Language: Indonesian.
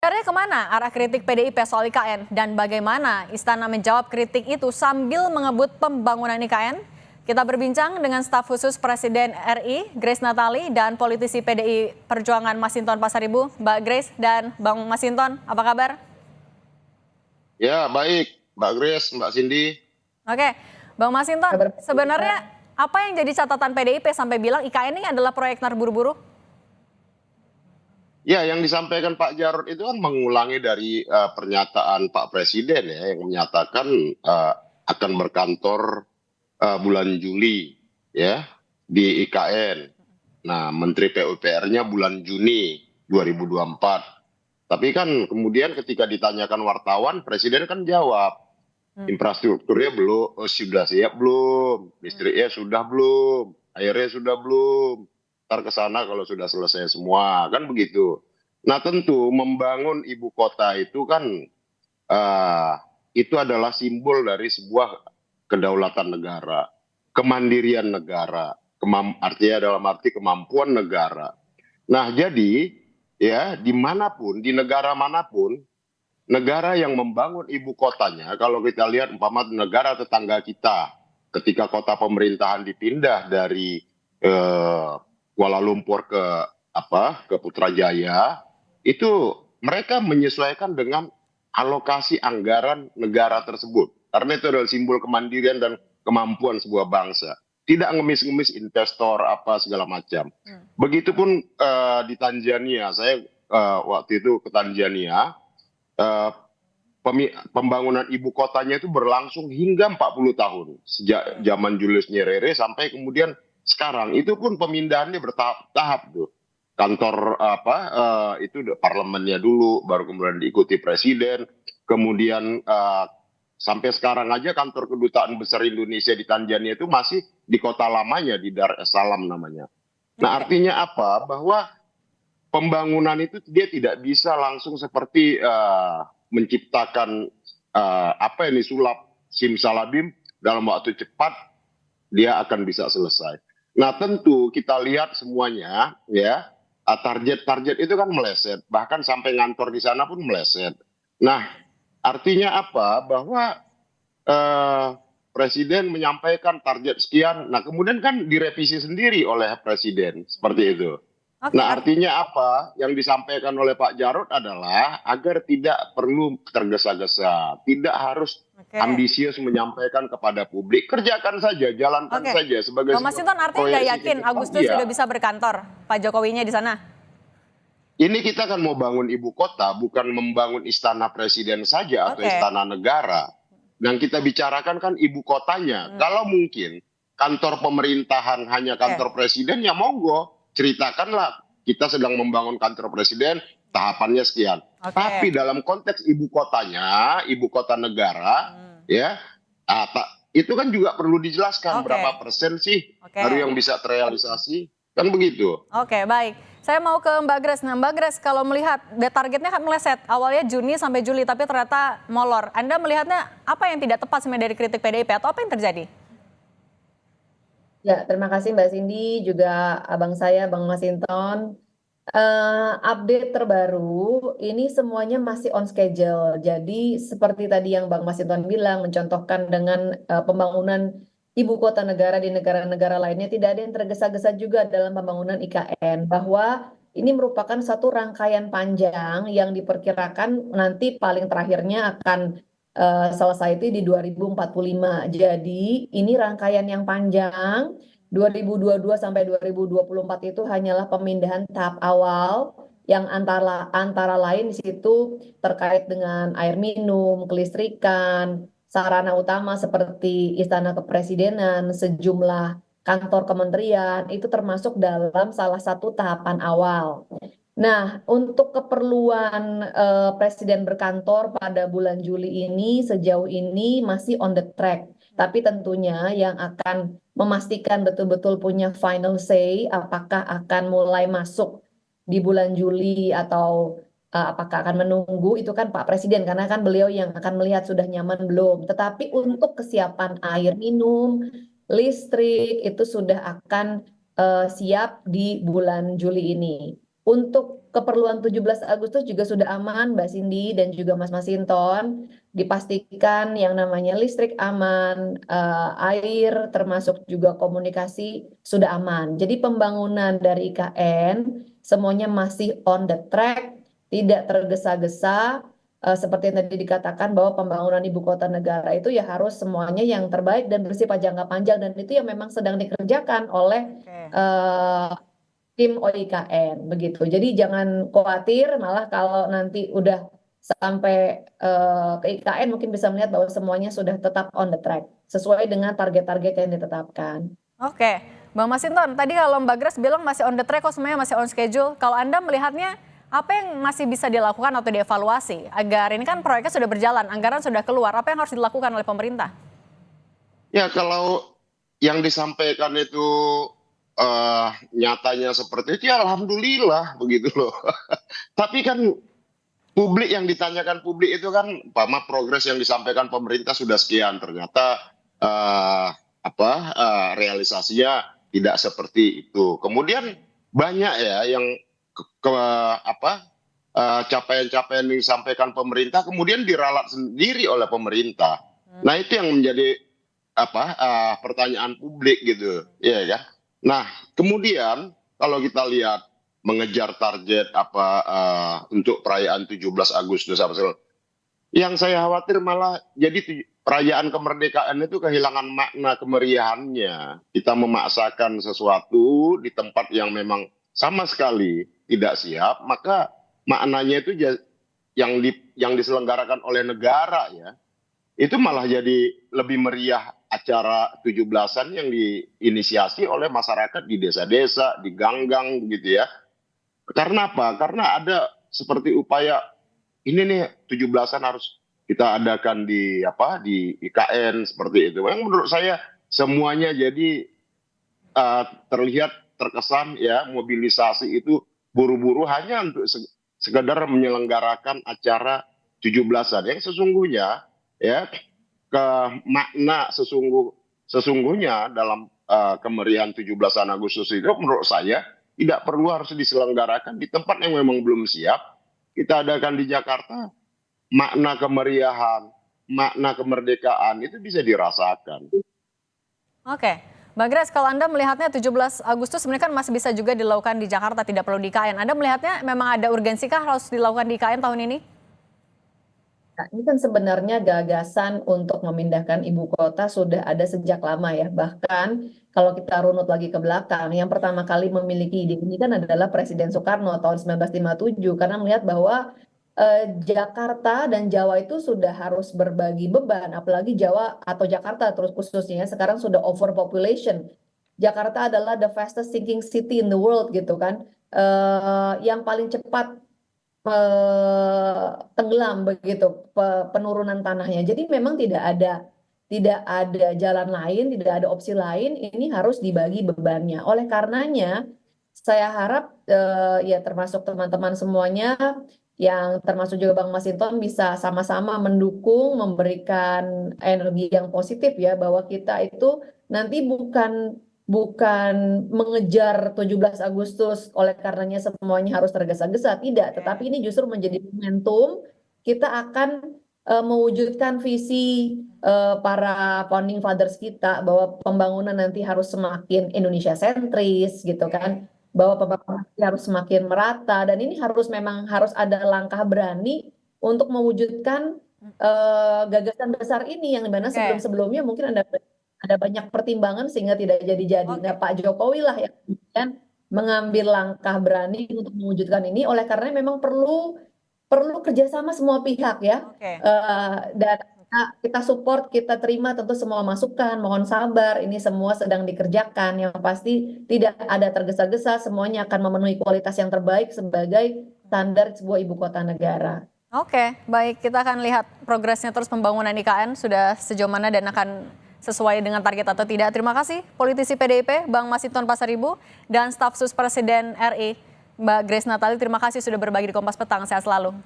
Sebenarnya kemana arah kritik PDIP soal IKN dan bagaimana Istana menjawab kritik itu sambil mengebut pembangunan IKN? Kita berbincang dengan staf khusus Presiden RI, Grace Natali, dan politisi PDI Perjuangan Masinton Pasaribu, Mbak Grace dan Bang Masinton. Apa kabar? Ya, baik, Mbak Grace, Mbak Cindy. Oke, Bang Masinton, Kabar baik, sebenarnya Pak. apa yang jadi catatan PDIP sampai bilang IKN ini adalah proyek terburu-buru? Ya, yang disampaikan Pak Jarod itu kan mengulangi dari pernyataan Pak Presiden ya, yang menyatakan akan berkantor bulan Juli ya di IKN. Nah, Menteri PUPR-nya bulan Juni 2024. Tapi kan kemudian ketika ditanyakan wartawan, Presiden kan jawab, infrastrukturnya belum, sudah siap belum, listriknya sudah belum, airnya sudah belum, ntar ke sana kalau sudah selesai semua, kan begitu. Nah tentu membangun ibu kota itu kan eh, itu adalah simbol dari sebuah kedaulatan negara, kemandirian negara, artinya dalam arti kemampuan negara. Nah jadi ya dimanapun, di negara manapun, negara yang membangun ibu kotanya, kalau kita lihat umpama negara tetangga kita, ketika kota pemerintahan dipindah dari Kuala Lumpur ke Putrajaya, itu mereka menyesuaikan dengan alokasi anggaran negara tersebut. Karena itu adalah simbol kemandirian dan kemampuan sebuah bangsa. Tidak ngemis-ngemis investor apa segala macam. Begitupun di Tanzania, saya waktu itu ke Tanzania, eh, pembangunan ibu kotanya itu berlangsung hingga 40 tahun. Sejak zaman Julius Nyerere sampai kemudian sekarang. Itu pun pemindahannya bertahap-tahap tuh. Kantor itu parlemennya dulu, baru kemudian diikuti presiden. Kemudian sampai sekarang aja kantor kedutaan besar Indonesia di Tanzania itu masih di kota lamanya, di Dar es Salaam namanya. Nah artinya apa? Bahwa pembangunan itu dia tidak bisa langsung seperti menciptakan apa ini sulap simsalabim dalam waktu cepat dia akan bisa selesai. Nah tentu kita lihat semuanya ya, target-target itu kan meleset, bahkan sampai ngantor di sana pun meleset. Nah artinya apa? Bahwa Presiden menyampaikan target sekian, nah kemudian kan direvisi sendiri oleh Presiden seperti itu. Oke, Nah, artinya apa? Yang disampaikan oleh Pak Jarod adalah agar tidak perlu tergesa-gesa, tidak harus ambisius menyampaikan kepada publik. Kerjakan saja, jalankan saja sebagai Bang Masinton artinya nggak yakin Agustus sudah bisa berkantor Pak Jokowinya di sana? Ini kita kan mau bangun ibu kota, bukan membangun istana presiden saja atau istana negara. Yang kita bicarakan kan ibu kotanya. Kalau mungkin kantor pemerintahan hanya kantor presiden, ya monggo. Ceritakanlah kita sedang membangun kantor presiden, tahapannya sekian. Tapi dalam konteks ibu kotanya, ibu kota negara, ya itu kan juga perlu dijelaskan berapa persen sih baru yang bisa terrealisasi, kan begitu. Oke, baik. Saya mau ke Mbak Grace. Nah, Mbak Grace, kalau melihat targetnya kan meleset, awalnya Juni sampai Juli, tapi ternyata molor. Anda melihatnya apa yang tidak tepat sebenarnya dari kritik PDIP atau apa yang terjadi? Ya, terima kasih Mbak Cindy, juga abang saya, Bang Masinton. Update terbaru, ini semuanya masih on schedule. Jadi seperti tadi yang Bang Masinton bilang, mencontohkan dengan pembangunan ibu kota negara di negara-negara lainnya, tidak ada yang tergesa-gesa juga dalam pembangunan IKN. Bahwa ini merupakan satu rangkaian panjang yang diperkirakan nanti paling terakhirnya akan selesai itu di 2045. Jadi ini rangkaian yang panjang. 2022 sampai 2024 itu hanyalah pemindahan tahap awal yang antara lain di situ terkait dengan air minum, kelistrikan, sarana utama seperti Istana Kepresidenan, sejumlah kantor kementerian itu termasuk dalam salah satu tahapan awal. Nah, untuk keperluan Presiden berkantor pada bulan Juli ini sejauh ini masih on the track. Tapi tentunya yang akan memastikan betul-betul punya final say apakah akan mulai masuk di bulan Juli atau apakah akan menunggu itu kan Pak Presiden karena kan beliau yang akan melihat sudah nyaman belum. Tetapi untuk kesiapan air minum, listrik itu sudah akan siap di bulan Juli ini. Untuk keperluan 17 Agustus juga sudah aman, Mbak Cindy dan juga Mas Masinton. Dipastikan yang namanya listrik aman, air termasuk juga komunikasi sudah aman. Jadi pembangunan dari IKN semuanya masih on the track, tidak tergesa-gesa. Seperti yang tadi dikatakan bahwa pembangunan ibu kota negara itu ya harus semuanya yang terbaik dan bersifat jangka panjang, dan itu yang memang sedang dikerjakan oleh Oke. tim OIKN begitu. Jadi jangan khawatir, malah kalau nanti udah sampai ke IKN mungkin bisa melihat bahwa semuanya sudah tetap on the track sesuai dengan target-target yang ditetapkan. Oke, Bang Masinton, tadi kalau Mbak Grace bilang masih on the track, kok semuanya masih on schedule. Kalau Anda melihatnya, apa yang masih bisa dilakukan atau dievaluasi agar ini kan proyeknya sudah berjalan, anggaran sudah keluar, apa yang harus dilakukan oleh pemerintah? Ya kalau yang disampaikan itu nyatanya seperti itu, ya alhamdulillah begitu loh. Tapi kan publik, yang ditanyakan publik itu kan, Pama, progres yang disampaikan pemerintah sudah sekian, ternyata realisasinya tidak seperti itu. Kemudian banyak ya yang capaian-capaian yang disampaikan pemerintah kemudian diralat sendiri oleh pemerintah. Nah itu yang menjadi pertanyaan publik gitu, ya kan? Nah kemudian kalau kita lihat mengejar target untuk perayaan 17 Agustus yang saya khawatir malah jadi perayaan kemerdekaan itu kehilangan makna kemeriahannya. Kita memaksakan sesuatu di tempat yang memang sama sekali tidak siap, maka maknanya itu yang diselenggarakan oleh negara ya, itu malah jadi lebih meriah acara 17-an yang diinisiasi oleh masyarakat di desa-desa, di gang-gang begitu ya. Karena apa? Karena ada seperti upaya ini nih 17-an harus kita adakan di IKN seperti itu. Yang menurut saya semuanya jadi terlihat terkesan ya mobilisasi itu buru-buru hanya untuk sekedar menyelenggarakan acara 17-an yang sesungguhnya ya makna sesungguhnya dalam kemeriahan 17-an Agustus itu menurut saya tidak perlu harus diselenggarakan di tempat yang memang belum siap. Kita adakan di Jakarta, makna kemeriahan, makna kemerdekaan itu bisa dirasakan. Oke, Mbak Grace, kalau Anda melihatnya 17 Agustus sebenarnya kan masih bisa juga dilakukan di Jakarta, tidak perlu di IKN. Anda melihatnya memang ada urgensikah harus dilakukan di IKN tahun ini? Nah, ini kan sebenarnya gagasan untuk memindahkan ibu kota sudah ada sejak lama ya. Bahkan kalau kita runut lagi ke belakang, yang pertama kali memiliki ide ini kan adalah Presiden Soekarno tahun 1957, karena melihat bahwa Jakarta dan Jawa itu sudah harus berbagi beban, apalagi Jawa atau Jakarta terus khususnya sekarang sudah overpopulation. Jakarta adalah the fastest sinking city in the world gitu kan, yang paling cepat tenggelam begitu penurunan tanahnya. Jadi memang tidak ada jalan lain, tidak ada opsi lain. Ini harus dibagi bebannya. Oleh karenanya, saya harap ya termasuk teman-teman semuanya, yang termasuk juga Bang Masinton bisa sama-sama mendukung, memberikan energi yang positif ya, bahwa kita itu nanti bukan mengejar 17 Agustus oleh karenanya semuanya harus tergesa-gesa, tidak, tetapi ini justru menjadi momentum kita akan mewujudkan visi para founding fathers kita, bahwa pembangunan nanti harus semakin Indonesia sentris gitu kan, bahwa pembangunan harus semakin merata, dan ini memang harus ada langkah berani untuk mewujudkan gagasan besar ini, yang dimana sebelum-sebelumnya mungkin ada banyak pertimbangan sehingga tidak jadi-jadi. Nah, Pak Jokowi lah yang kemudian mengambil langkah berani untuk mewujudkan ini, oleh karena memang perlu kerjasama semua pihak ya. Dan kita support, kita terima tentu semua masukan, mohon sabar, ini semua sedang dikerjakan. Yang pasti tidak ada tergesa-gesa, semuanya akan memenuhi kualitas yang terbaik sebagai standar sebuah ibu kota negara. Oke, baik, kita akan lihat progresnya terus pembangunan IKN sudah sejauh mana dan akan sesuai dengan target atau tidak. Terima kasih politisi PDIP Bang Masinton Pasaribu dan staf sus Presiden RI Mbak Grace Natali. Terima kasih sudah berbagi di Kompas Petang. Sehat selalu.